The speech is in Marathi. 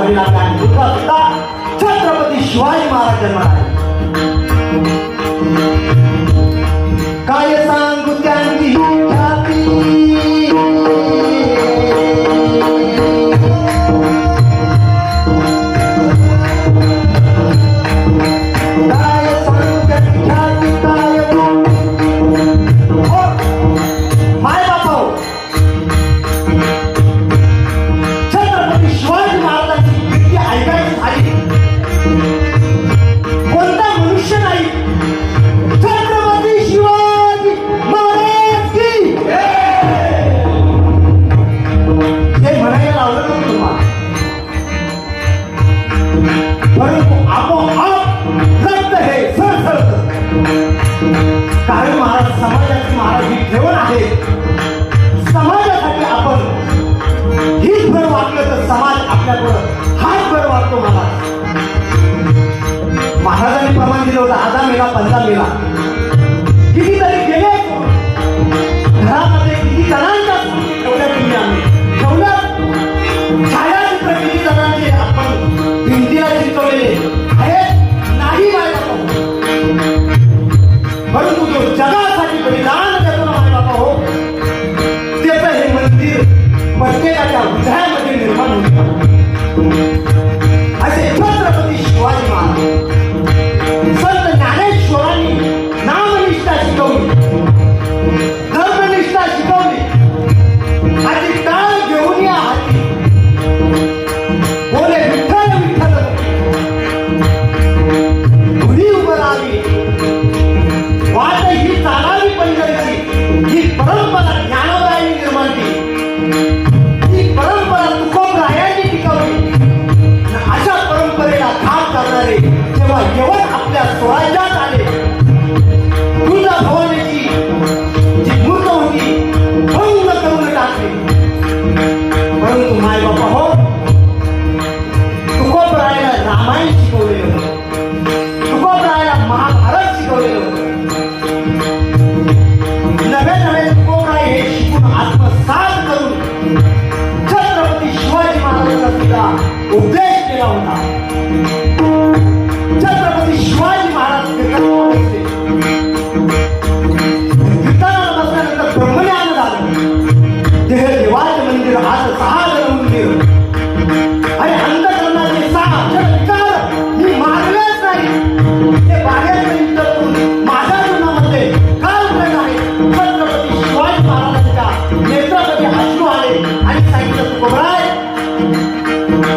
झालेला काळजुगात सुद्धा छत्रपती शिवाजी महाराज जन्माला आले. काय सांगू त्यांची ख्याती, काय सांगू त्यांची ख्याती, काय माय बापा छत्रपती शिवाजी महाराजांची कीर्ती ऐकायची झाली. कोणता मनुष्य नाही छत्रपती शिवाजी महाराज की हे म्हणायला लावलं नव्हतं तुम्हाला, परंतु आपोआप रक्त हे सरसरत. कारण महाराज समाजाची महाराज ही ठेवण आहे. समाजासाठी आपण हीच भर वागलं तर समाज आपल्याकडं हाच भर वागतो. महाराजांनी प्रमाण दिलं होतं, आधा मेला पंधा मेला. कितीतरी गेले घरामध्ये, किती जणांच्या ठेवल्या तुम्ही आम्ही ठेवल्या छायाचित्र किती जणांचे आपण भिंतीला चिकवलेले आहेत नाही माय बापा. परंतु जो जगासाठी बलिदान देतो ना माय बापा हो, त्याचं हे मंदिर प्रत्येकाच्या हृदयामध्ये निर्माण होते. असे छत्रपती शिवाजी महाराज संत ज्ञानेश्वरांनी नामनिष्ठा शिकवली, धर्मनिष्ठा शिकवली. हाती टाळ घेऊन या हाती बोले विठ्ठल विठ्ठल, घुडी उभं राहावी, वाट ही चालावी पंढरीची. ही परंपरा ज्ञानोबायांनी निर्माण केली, ही परंपरा तुकोबरायांनी टिकवली. अशा परंपरेला घात करणारे जेव्हा यवन आपल्या स्वराज्यात आले, तुळजाभवानीची जी मूर्त होती भंग करून टाकली. परंतु माय बापा हो, तुकोबरायाला रामायण शिकवलेलं होतं, तुकोबरायाला महाभारत शिकवलेलं होतं. नवे नवे तुकोबराय हे शिकून आत्मसात करून छत्रपती शिवाजी महाराजांना सुद्धा उपदेश केला होता.